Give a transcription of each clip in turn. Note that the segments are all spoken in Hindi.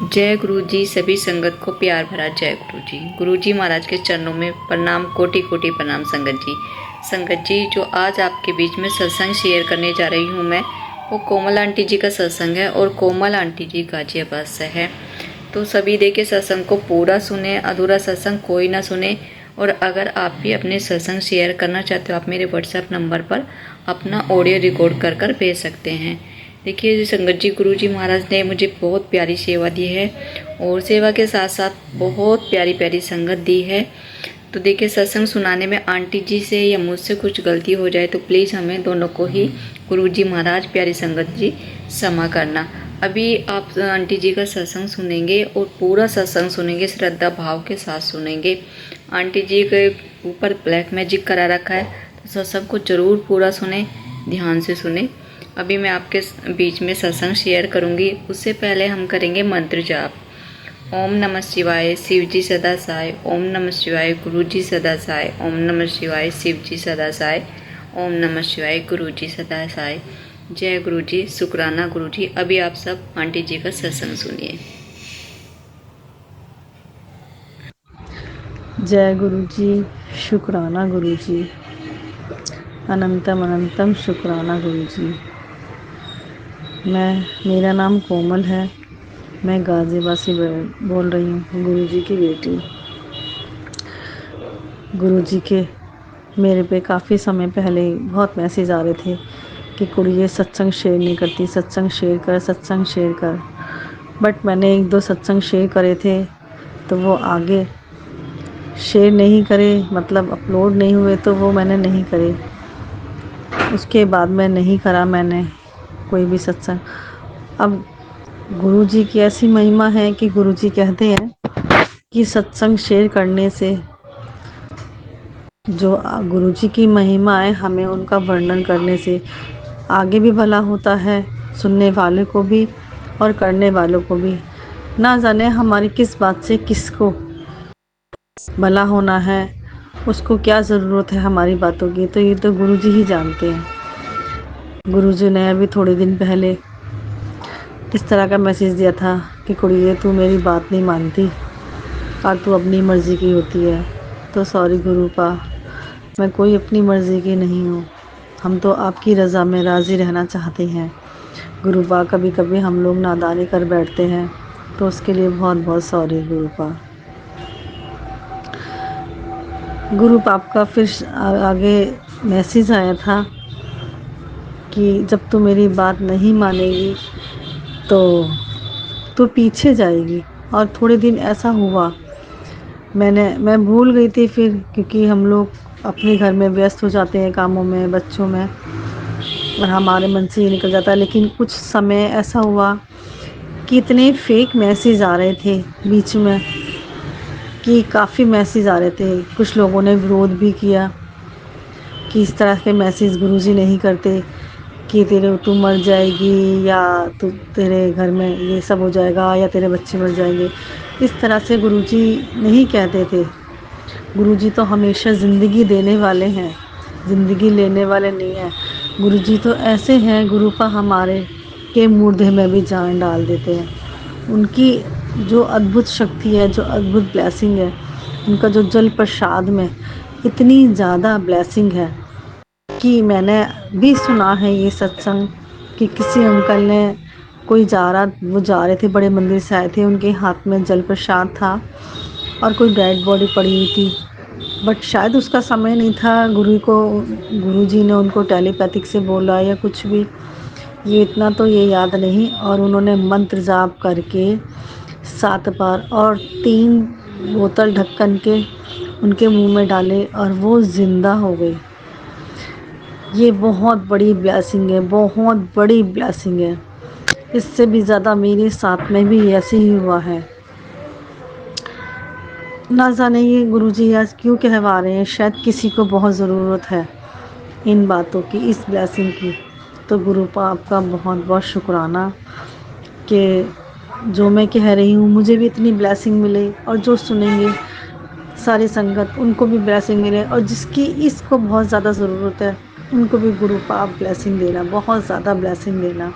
जय गुरु जी, सभी संगत को प्यार भरा जय गुरु जी। गुरु जी महाराज के चरणों में प्रणाम, कोटि कोटि प्रणाम संगत जी। संगत जी, जो आज आपके बीच में सत्संग शेयर करने जा रही हूँ मैं, वो कोमल आंटी जी का सत्संग है और कोमल आंटी जी गाजियाबाद से है। तो सभी देखिए सत्संग को पूरा सुने, अधूरा सत्संग कोई ना सुने। और अगर आप भी अपने सत्संग शेयर करना चाहते हो, आप मेरे व्हाट्सएप नंबर पर अपना ऑडियो रिकॉर्ड कर कर भेज सकते हैं। देखिए संगत जी, गुरु जी महाराज ने मुझे बहुत प्यारी सेवा दी है और सेवा के साथ साथ बहुत प्यारी प्यारी संगत दी है। तो देखिए सत्संग सुनाने में आंटी जी से या मुझसे कुछ गलती हो जाए तो प्लीज़ हमें दोनों को ही गुरु जी महाराज, प्यारी संगत जी, क्षमा करना। अभी आप आंटी जी का सत्संग सुनेंगे और पूरा सत्संग सुनेंगे, श्रद्धा भाव के साथ सुनेंगे। आंटी जी के ऊपर ब्लैक मैजिक करा रखा है, तो सत्संग को जरूर पूरा सुने, ध्यान से सुने। अभी मैं आपके बीच में सत्संग शेयर करूंगी, उससे पहले हम करेंगे मंत्र जाप। ओम नमः शिवाय, शिव जी सदा साय। ओम नमः शिवाय, गुरु जी सदा साय। ओम नमः शिवाय, शिव जी सदा साय। ओम नमः शिवाय, गुरु जी सदा साय। जय गुरु जी, शुक्राना गुरु जी। अभी आप सब आंटी जी का सत्संग सुनिए। जय गुरु जी, शुक्राना गुरु जी, अनंतम अनंतम शुक्राना गुरु जी। मेरा नाम कोमल है, मैं गाजियाबाद से बोल रही हूँ, गुरु जी की बेटी। गुरु जी के मेरे पे काफ़ी समय पहले बहुत मैसेज आ रहे थे कि कुड़ी ये सत्संग शेयर नहीं करती, सत्संग शेयर कर, सत्संग शेयर कर। बट मैंने एक दो सत्संग शेयर करे थे तो वो आगे शेयर नहीं करे, मतलब अपलोड नहीं हुए, तो वो मैंने नहीं करे। उसके बाद मैं नहीं करा मैंने कोई भी सत्संग। अब गुरु जी की ऐसी महिमा है कि गुरु जी कहते हैं कि सत्संग शेयर करने से जो गुरु जी की महिमा है, हमें उनका वर्णन करने से आगे भी भला होता है, सुनने वाले को भी और करने वालों को भी। ना जाने हमारी किस बात से किसको भला होना है, उसको क्या ज़रूरत है हमारी बातों की, तो ये तो गुरु जी ही जानते हैं। गुरु जी ने अभी थोड़े दिन पहले इस तरह का मैसेज दिया था कि कुड़िए तू मेरी बात नहीं मानती और तू अपनी मर्ज़ी की होती है। तो सॉरी गुरुपा, मैं कोई अपनी मर्ज़ी की नहीं हूँ, हम तो आपकी रज़ा में राज़ी रहना चाहते हैं। गुरुपा, कभी कभी हम लोग नादानी कर बैठते हैं, तो उसके लिए बहुत बहुत सॉरी गुरुपा। गुरु पाप का फिर आगे मैसेज आया था कि जब तू मेरी बात नहीं मानेगी तो तू पीछे जाएगी। और थोड़े दिन ऐसा हुआ, मैं भूल गई थी फिर, क्योंकि हम लोग अपने घर में व्यस्त हो जाते हैं, कामों में, बच्चों में, और हमारे मन से ये निकल जाता है। लेकिन कुछ समय ऐसा हुआ कि इतने फेक मैसेज आ रहे थे बीच में, कि काफ़ी मैसेज आ रहे थे। कुछ लोगों ने विरोध भी किया कि इस तरह के मैसेज गुरुजी नहीं करते, कि तू मर जाएगी या तेरे घर में ये सब हो जाएगा या तेरे बच्चे मर जाएंगे। इस तरह से गुरुजी नहीं कहते थे। गुरुजी तो हमेशा ज़िंदगी देने वाले हैं, ज़िंदगी लेने वाले नहीं हैं। गुरुजी तो ऐसे हैं, गुरुपा, हमारे के मुर्दे में भी जान डाल देते हैं। उनकी जो अद्भुत शक्ति है, जो अद्भुत ब्लेसिंग है, उनका जो जल प्रसाद में इतनी ज़्यादा ब्लेसिंग है कि मैंने भी सुना है ये सत्संग कि किसी अंकल ने, वो जा रहे थे, बड़े मंदिर से आए थे, उनके हाथ में जल प्रसाद था और कोई डेड बॉडी पड़ी हुई थी। बट शायद उसका समय नहीं था, गुरुजी ने उनको टेलीपैथिक से बोला या कुछ भी, ये इतना तो ये याद नहीं। और उन्होंने मंत्र जाप करके 7 बार और 3 बोतल ढक्कन के उनके मुंह में डाले और वो ज़िंदा हो गई। ये बहुत बड़ी ब्लेसिंग है, बहुत बड़ी ब्लेसिंग है। इससे भी ज़्यादा मेरे साथ में भी ऐसे ही हुआ है। ना जाने ये गुरुजी आज क्यों कहवा रहे हैं, शायद किसी को बहुत ज़रूरत है इन बातों की, इस ब्लेसिंग की। तो गुरुपा, आपका बहुत बहुत शुक्राना कि जो मैं कह रही हूँ मुझे भी इतनी ब्लेसिंग मिले, और जो सुनेंगे सारी संगत उनको भी ब्लेसिंग मिले, और जिसकी इसको बहुत ज़्यादा ज़रूरत है उनको भी गुरुपा आप ब्लेसिंग देना, बहुत ज़्यादा ब्लेसिंग देना।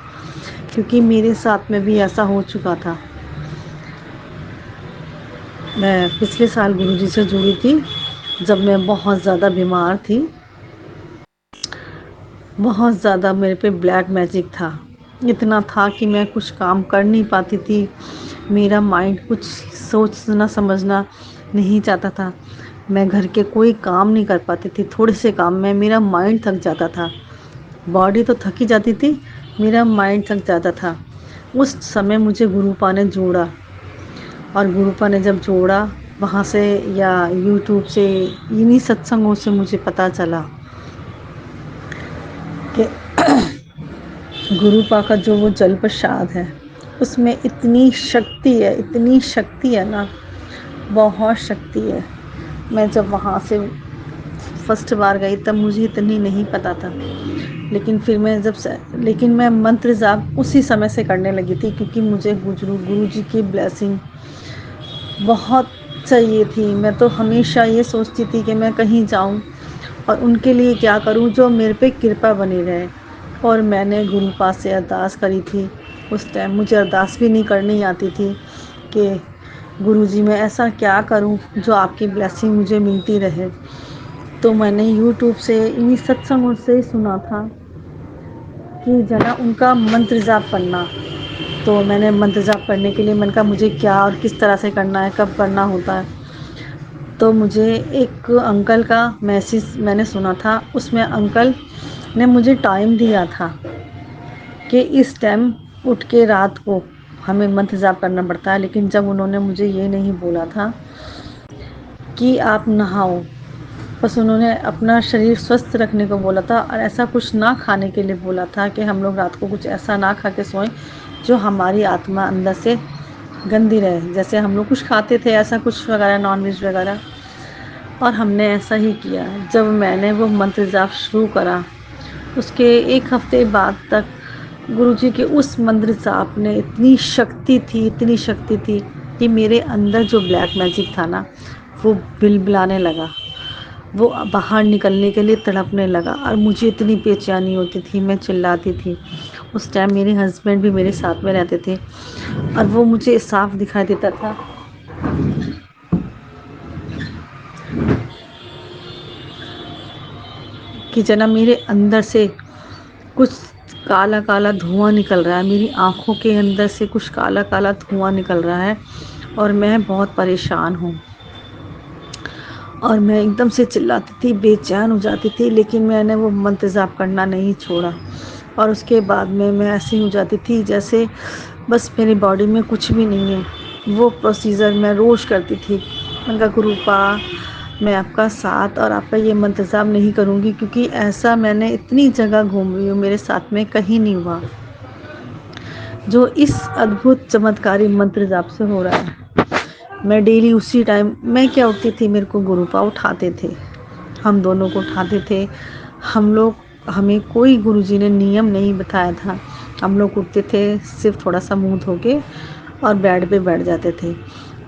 क्योंकि मेरे साथ में भी ऐसा हो चुका था मैं पिछले साल गुरुजी से जुड़ी थी जब मैं बहुत ज़्यादा बीमार थी। बहुत ज़्यादा मेरे पे ब्लैक मैजिक था। इतना था कि मैं कुछ काम कर नहीं पाती थी। मेरा माइंड कुछ सोचना समझना नहीं चाहता था। मैं घर के कोई काम नहीं कर पाती थी। थोड़े से काम में मेरा माइंड थक जाता था। बॉडी तो थक ही जाती थी, मेरा माइंड थक जाता था। उस समय मुझे गुरुपा ने जोड़ा, और गुरुपा ने जब जोड़ा वहाँ से या यूट्यूब से, इन्हीं सत्संगों से मुझे पता चला कि गुरुपा का जो वो जल प्रसाद है उसमें इतनी शक्ति है, इतनी शक्ति है ना, बहुत शक्ति है। मैं जब वहाँ से फर्स्ट बार गई तब मुझे इतनी नहीं पता था, लेकिन मैं मंत्र जाप उसी समय से करने लगी थी, क्योंकि मुझे गुरुजी की ब्लेसिंग बहुत चाहिए थी। मैं तो हमेशा ये सोचती थी कि मैं कहीं जाऊं और उनके लिए क्या करूं जो मेरे पे कृपा बनी रहे। और मैंने गुरुपा से अरदास करी थी। उस टाइम मुझे अरदास भी नहीं करनी आती थी कि गुरुजी मैं ऐसा क्या करूं जो आपकी ब्लेसिंग मुझे मिलती रहे। तो मैंने यूट्यूब से इन्हीं सत्संगों से सुना था कि जना उनका मंत्र जाप करना। तो मैंने मंत्र जाप करने के लिए मैंने कहा मुझे क्या और किस तरह से करना है, कब करना होता है। तो मुझे एक अंकल का मैसेज मैंने सुना था, उसमें अंकल ने मुझे टाइम दिया था कि इस टाइम उठ के रात को हमें मंत्र जाप करना पड़ता है। लेकिन जब उन्होंने मुझे ये नहीं बोला था कि आप नहाओ, बस उन्होंने अपना शरीर स्वस्थ रखने को बोला था और ऐसा कुछ ना खाने के लिए बोला था कि हम लोग रात को कुछ ऐसा ना खा के सोएं जो हमारी आत्मा अंदर से गंदी रहे। जैसे हम लोग कुछ खाते थे ऐसा कुछ वगैरह, नॉनवेज वगैरह, और हमने ऐसा ही किया। जब मैंने वो मंत्र जाप शुरू करा, उसके एक हफ्ते बाद तक गुरुजी के उस मंत्र जाप ने इतनी शक्ति थी, इतनी शक्ति थी कि मेरे अंदर जो ब्लैक मैजिक था ना वो बिलबिलाने लगा, वो बाहर निकलने के लिए तड़पने लगा। और मुझे इतनी बेचैनी होती थी, मैं चिल्लाती थी। उस टाइम मेरे हस्बैंड भी मेरे साथ में रहते थे और वो मुझे साफ दिखाई देता था कि जना मेरे अंदर से कुछ काला काला धुआं निकल रहा है, मेरी आँखों के अंदर से कुछ काला काला धुआं निकल रहा है और मैं बहुत परेशान हूँ। और मैं एकदम से चिल्लाती थी, बेचैन हो जाती थी, लेकिन मैंने वो मंत्र जाप करना नहीं छोड़ा। और उसके बाद में मैं ऐसी हो जाती थी जैसे बस मेरी बॉडी में कुछ भी नहीं है। वो प्रोसीजर मैं रोज़ करती थी। मैंने कहा गुरुपा मैं आपका साथ और आपका ये मंत्र जाप नहीं करूँगी, क्योंकि ऐसा मैंने इतनी जगह घूम रही हूँ, मेरे साथ में कहीं नहीं हुआ जो इस अद्भुत चमत्कारी मंत्र जाप से हो रहा है। मैं डेली उसी टाइम, मैं क्या उठती थी, मेरे को गुरुपा उठाते थे, हम दोनों को उठाते थे। हमें कोई गुरुजी ने नियम नहीं बताया था। हम लोग उठते थे सिर्फ थोड़ा सा मुंह धो के और बेड पे बैठ जाते थे।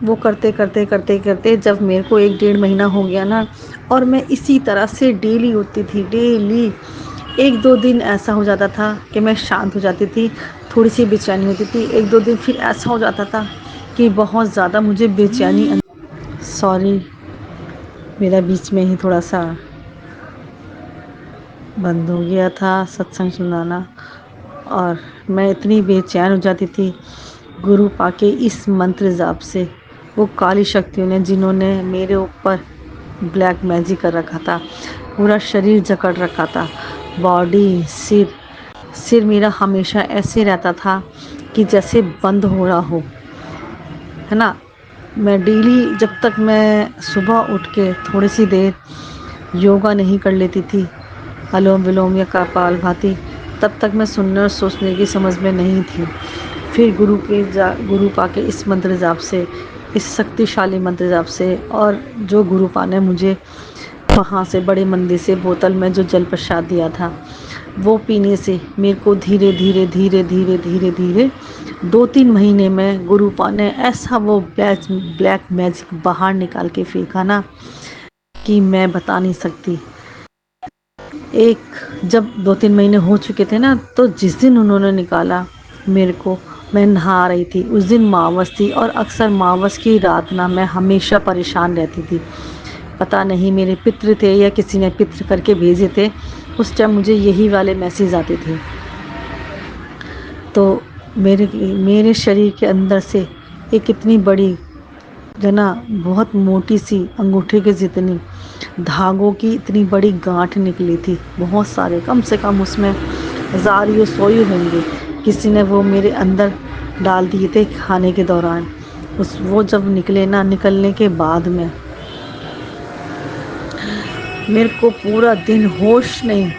वो करते करते करते करते जब मेरे को 1-1.5 महीना हो गया ना, और मैं इसी तरह से डेली उठती थी, डेली। 1-2 दिन ऐसा हो जाता था कि मैं शांत हो जाती थी, थोड़ी सी बेचैनी होती थी। 1-2 दिन फिर ऐसा हो जाता था कि बहुत ज़्यादा मुझे बेचैनी। सॉरी, मेरा बीच में ही थोड़ा सा बंद हो गया था सत्संग सुनाना, और मैं इतनी बेचैन हो जाती थी गुरुपा के इस मंत्र जाप से। वो काली शक्तियों ने, जिन्होंने मेरे ऊपर ब्लैक मैजिक कर रखा था, पूरा शरीर जकड़ रखा था, बॉडी, सिर मेरा हमेशा ऐसे रहता था कि जैसे बंद हो रहा हो, है ना। मैं डेली जब तक मैं सुबह उठ के थोड़ी सी देर योगा नहीं कर लेती थी, अनुलोम विलोम या कपालभाति, तब तक मैं सुनने और सोचने की समझ में नहीं थी। फिर गुरुपा के इस मंत्र जाप से, इस शक्तिशाली मंत्र जाप से, और जो गुरुपा ने मुझे वहाँ से बड़े मंदिर से बोतल में जो जल प्रसाद दिया था, वो पीने से मेरे को धीरे धीरे धीरे धीरे धीरे धीरे 2-3 महीने में गुरुपा ने ऐसा वो ब्लैक मैजिक बाहर निकाल के फेंका ना कि मैं बता नहीं सकती। जब 2-3 महीने हो चुके थे ना, तो जिस दिन उन्होंने निकाला, मेरे को मैं नहा रही थी। उस दिन मावस थी और अक्सर मावस की रात ना मैं हमेशा परेशान रहती थी। पता नहीं मेरे पितृ थे या किसी ने पितृ करके भेजे थे, उस टाइम मुझे यही वाले मैसेज आते थे। तो मेरे मेरे शरीर के अंदर से एक इतनी बड़ी जना, बहुत मोटी सी अंगूठे के जितनी धागों की इतनी बड़ी गांठ निकली थी, बहुत सारे, कम से कम उसमें 1000 या 100 ही होंगे। किसी ने वो मेरे अंदर डाल दिए थे खाने के दौरान। वो जब निकले ना, निकलने के बाद में मेरे को पूरा दिन होश नहीं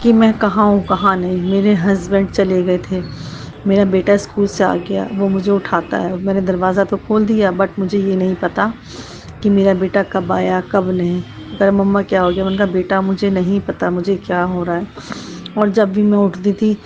कि मैं कहाँ हूँ कहाँ नहीं। मेरे हस्बैंड चले गए थे, मेरा बेटा स्कूल से आ गया, वो मुझे उठाता है। मैंने दरवाज़ा तो खोल दिया, बट मुझे ये नहीं पता कि मेरा बेटा कब आया कब नहीं। अगर मम्मा क्या हो गया, मैंने कहा बेटा मुझे नहीं पता मुझे क्या हो रहा है। और जब भी मैं उठती थी,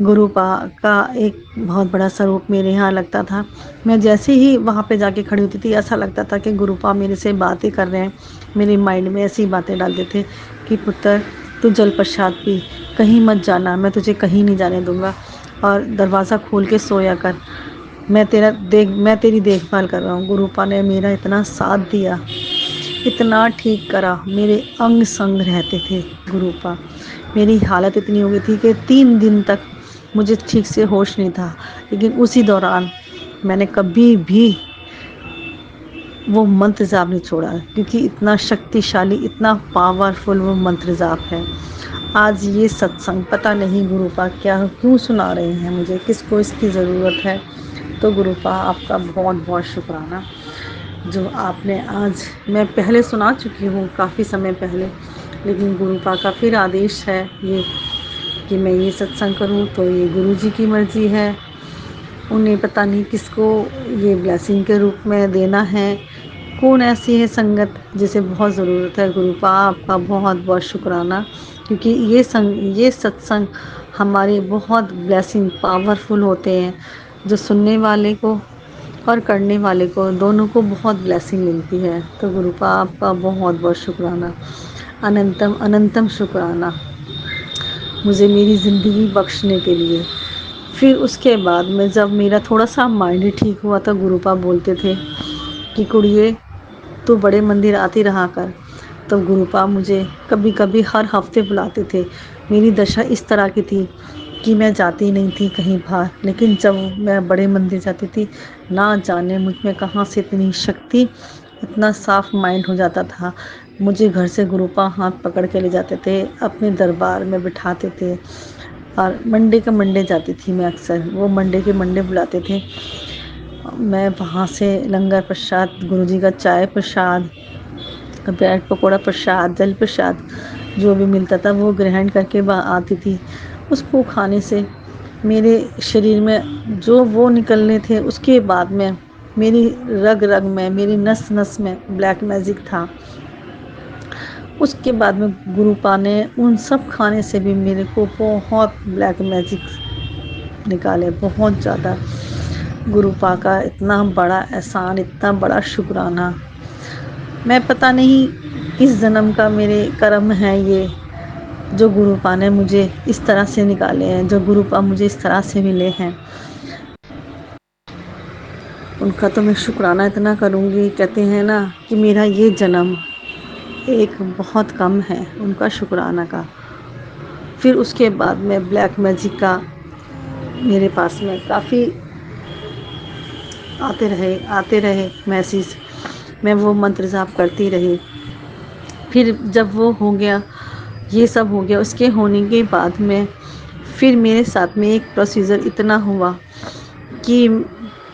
गुरु का एक बहुत बड़ा स्वरूप मेरे यहाँ लगता था। मैं जैसे ही वहाँ पे जाके खड़ी होती थी, ऐसा लगता था कि गुरुपा मेरे से बातें कर रहे हैं। मेरे माइंड में ऐसी बातें डालते थे कि पुत्र तू जल प्रसाद पी, कहीं मत जाना, मैं तुझे कहीं नहीं जाने दूंगा, और दरवाज़ा खोल के सोया कर, मैं तेरी देखभाल कर रहा हूँ। गुरुपा ने मेरा इतना साथ दिया, इतना ठीक करा, मेरे अंग संग रहते थे गुरुपा। मेरी हालत इतनी हो गई थी कि 3 दिन तक मुझे ठीक से होश नहीं था। लेकिन उसी दौरान मैंने कभी भी वो मंत्र जाप नहीं छोड़ा, क्योंकि इतना शक्तिशाली, इतना पावरफुल वो मंत्र जाप है। आज ये सत्संग पता नहीं गुरुपा क्या क्यों सुना रहे हैं मुझे, किसको इसकी ज़रूरत है। तो गुरुपा आपका बहुत बहुत शुक्राना, जो आपने आज, मैं पहले सुना चुकी हूँ काफ़ी समय पहले, लेकिन गुरुपा का फिर आदेश है ये कि मैं ये सत्संग करूँ। तो ये गुरु जी की मर्ज़ी है, उन्हें पता नहीं किसको ये ब्लेसिंग के रूप में देना है, कौन ऐसी है संगत जिसे बहुत ज़रूरत है। गुरुपा आपका बहुत बहुत शुक्राना, क्योंकि ये सत्संग हमारे बहुत ब्लेसिंग पावरफुल होते हैं, जो सुनने वाले को और करने वाले को दोनों को बहुत ब्लेसिंग मिलती है। तो गुरुपा आपका बहुत बहुत शुक्राना, अनंतम अनंतम शुक्राना मुझे मेरी ज़िंदगी बख्शने के लिए। फिर उसके बाद में जब मेरा थोड़ा सा माइंड ठीक हुआ, तो गुरुपा बोलते थे कि कुड़िए तू बड़े मंदिर आती रहा कर। तो गुरुपा मुझे कभी कभी हर हफ्ते बुलाते थे। मेरी दशा इस तरह की थी कि मैं जाती नहीं थी कहीं बाहर, लेकिन जब मैं बड़े मंदिर जाती थी, ना जाने मुझ में कहाँ से इतनी शक्ति, इतना साफ माइंड हो जाता था। मुझे घर से गुरुपा हाथ पकड़ के ले जाते थे, अपने दरबार में बिठाते थे, और मंडे का मंडे जाती थी मैं अक्सर। वो मंडे के मंडे बुलाते थे, मैं वहाँ से लंगर प्रसाद, गुरुजी का चाय प्रसाद, ब्रेड पकौड़ा प्रसाद, जल प्रसाद जो भी मिलता था वो ग्रहण करके आती थी। उसको खाने से मेरे शरीर में जो वो निकलने थे, उसके बाद में मेरी रग रग में, मेरी नस नस में ब्लैक मैजिक था। उसके बाद में गुरुपा ने उन सब खाने से भी मेरे को बहुत ब्लैक मैजिक निकाले, बहुत ज़्यादा। गुरुपा का इतना बड़ा एहसान, इतना बड़ा शुक्राना। मैं पता नहीं किस जन्म का मेरे कर्म है ये, जो गुरुपा ने मुझे इस तरह से निकाले हैं, जो गुरुपा मुझे इस तरह से मिले हैं। उनका तो मैं शुक्राना इतना करूँगी, कहते हैं ना कि मेरा ये जन्म एक बहुत कम है उनका शुक्राना का। फिर उसके बाद में ब्लैक मैजिक का मेरे पास में काफ़ी आते रहे मैसेज, मैं वो मंत्र जाप करती रही। फिर जब वो हो गया, ये सब हो गया, उसके होने के बाद में फिर मेरे साथ में एक प्रोसीजर इतना हुआ कि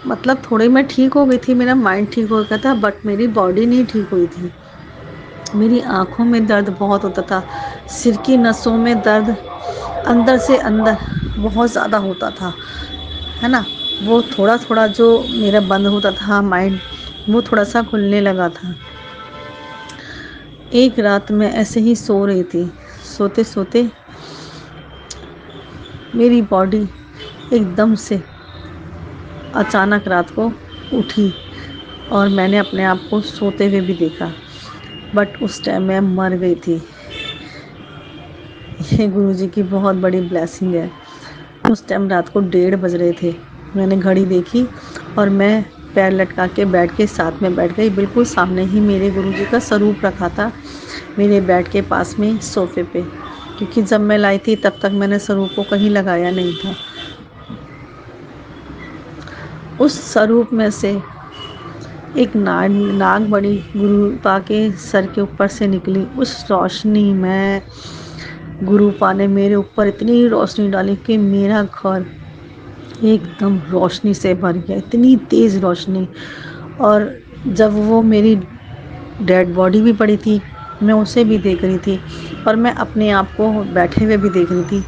मतलब थोड़ी मैं ठीक हो गई थी, मेरा माइंड ठीक हो गया था, बट मेरी बॉडी नहीं ठीक हुई थी। मेरी आँखों में दर्द बहुत होता था, सिर की नसों में दर्द अंदर से अंदर बहुत ज़्यादा होता था, है ना। वो थोड़ा थोड़ा जो मेरा बंद होता था माइंड, वो थोड़ा सा खुलने लगा था। एक रात मैं ऐसे ही सो रही थी, सोते सोते मेरी बॉडी एकदम से अचानक रात को उठी, और मैंने अपने आप को सोते हुए भी देखा, बट उस टाइम मैं मर गई थी। ये गुरुजी की बहुत बड़ी ब्लेसिंग है। उस टाइम रात को 1:30 बज रहे थे, मैंने घड़ी देखी और मैं पैर लटका के बेड के साथ में बैठ गई। बिल्कुल सामने ही मेरे गुरुजी का स्वरूप रखा था, मेरे बेड के पास में सोफ़े पे, क्योंकि जब मैं लाई थी तब तक मैंने स्वरूप को कहीं लगाया नहीं था। उस स्वरूप में से एक नाग बड़ी गुरुपा के सर के ऊपर से निकली। उस रोशनी में गुरुपा ने मेरे ऊपर इतनी रोशनी डाली कि मेरा घर एकदम रोशनी से भर गया, इतनी तेज़ रोशनी। और जब वो मेरी डेड बॉडी भी पड़ी थी, मैं उसे भी देख रही थी और मैं अपने आप को बैठे हुए भी देख रही थी।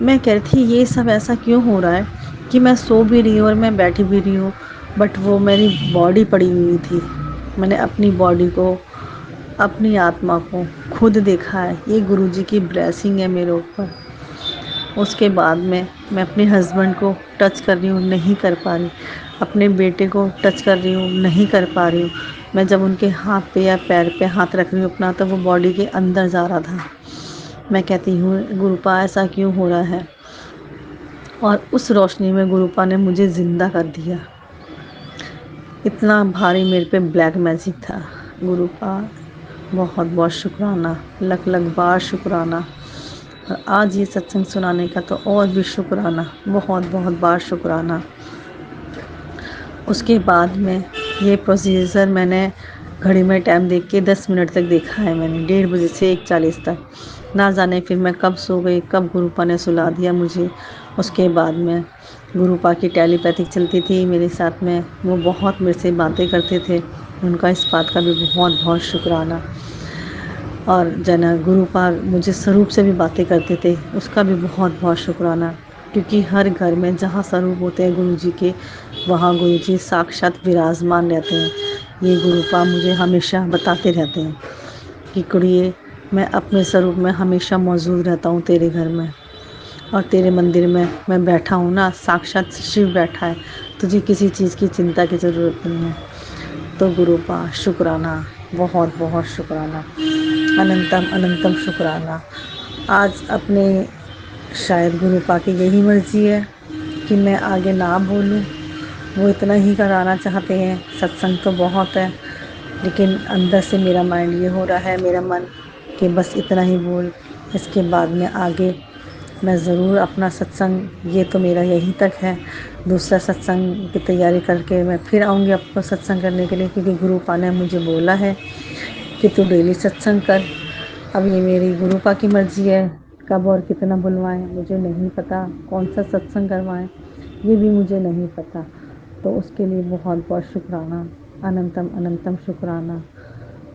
मैं कह रही थी ये सब ऐसा क्यों हो रहा है कि मैं सो भी रही हूँ और मैं बैठी भी रही हूँ, बट वो मेरी बॉडी पड़ी हुई थी। मैंने अपनी बॉडी को, अपनी आत्मा को खुद देखा है। ये गुरुजी की ब्लेसिंग है मेरे ऊपर। उसके बाद में मैं अपने हस्बैंड को टच कर रही हूँ, नहीं कर पा रही। अपने बेटे को टच कर रही हूँ, नहीं कर पा रही हूँ। मैं जब उनके हाथ पे या पैर पे हाथ रख रही हूँ अपना, तो वो बॉडी के अंदर जा रहा था। मैं कहती हूँ गुरुपा ऐसा क्यों हो रहा है? और उस रोशनी में गुरुपा ने मुझे ज़िंदा कर दिया। इतना भारी मेरे पे ब्लैक मैजिक था। गुरुपा बहुत बहुत शुक्राना, लख लख बार शुक्राना। और आज ये सत्संग सुनाने का तो और भी शुक्राना, बहुत बहुत बार शुक्राना। उसके बाद में ये प्रोसीजर मैंने घड़ी में टाइम देख के 10 मिनट तक देखा है मैंने, 1:30 बजे से 1:40 तक। ना जाने फिर मैं कब सो गई, कब गुरुपा ने सुला दिया मुझे। उसके बाद में गुरुपा की टेलीपैथिक चलती थी मेरे साथ में, वो बहुत मेरे से बातें करते थे। उनका इस बात का भी बहुत बहुत शुक्राना। और जना गुरुपा मुझे स्वरूप से भी बातें करते थे, उसका भी बहुत बहुत शुक्राना। क्योंकि हर घर में जहाँ स्वरूप होते हैं गुरुजी के, वहाँ गुरुजी साक्षात विराजमान रहते हैं। ये गुरुपा मुझे हमेशा बताते रहते हैं कि कुड़िए, मैं अपने स्वरूप में हमेशा मौजूद रहता हूँ तेरे घर में, और तेरे मंदिर में मैं बैठा हूँ ना, साक्षात शिव बैठा है, तुझे किसी चीज़ की चिंता की ज़रूरत नहीं है। तो गुरुपा शुक्राना, बहुत बहुत शुक्राना, अनंतम अनंतम शुक्राना। आज अपने शायद गुरुपा की यही मर्ज़ी है कि मैं आगे ना बोलूं, वो इतना ही कराना चाहते हैं। सत्संग तो बहुत है, लेकिन अंदर से मेरा माइंड ये हो रहा है, मेरा मन, कि बस इतना ही बोल, इसके बाद में आगे मैं ज़रूर अपना सत्संग, ये तो मेरा यहीं तक है। दूसरा सत्संग की तैयारी करके मैं फिर आऊँगी आपको सत्संग करने के लिए, क्योंकि गुरुपा ने मुझे बोला है कि तू डेली सत्संग कर। अब ये मेरी गुरुपा की मर्ज़ी है, कब और कितना बुलवाएं मुझे नहीं पता, कौन सा सत्संग करवाएं ये भी मुझे नहीं पता। तो उसके लिए बहुत बहुत शुक्राना, अनंतम अनंतम शुक्राना,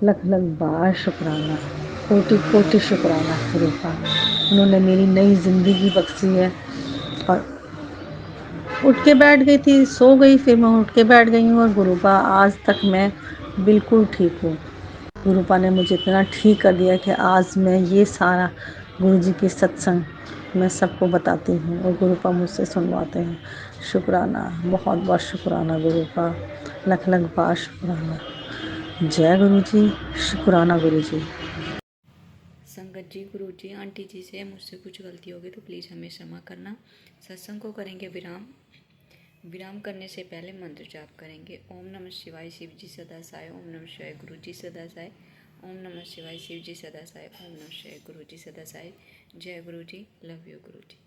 लख लख बार शुक्राना, कोटि कोटि शुक्राना गुरुपा। उन्होंने मेरी नई ज़िंदगी बख्शी है। और उठ के बैठ गई थी, सो गई, फिर मैं उठ के बैठ गई हूँ, और गुरुपा आज तक मैं बिल्कुल ठीक हूँ। गुरुपा ने मुझे इतना ठीक कर दिया कि आज मैं ये सारा गुरुजी की सत्संग मैं सबको बताती हूँ, और गुरुपा मुझसे सुनवाते हैं। शुक्राना, बहुत बहुत शुक्राना गुरुपा, लख लख बार शुक्राना। जय गुरुजी, शुक्राना गुरुजी। संगत जी, गुरु जी, आंटी जी से मुझसे कुछ गलती होगी तो प्लीज़ हमें क्षमा करना। सत्संग को करेंगे विराम। विराम करने से पहले मंत्र जाप करेंगे। ओम नमः शिवाय, शिव जी सदा साय। ओम नमः शिवाय, गुरु जी सदा साय। ओम नमः शिवाय, शिव जी सदा साय। ओम नमः शिवाय, गुरु जी सदा साय। जय गुरु जी, लव यू गुरु जी।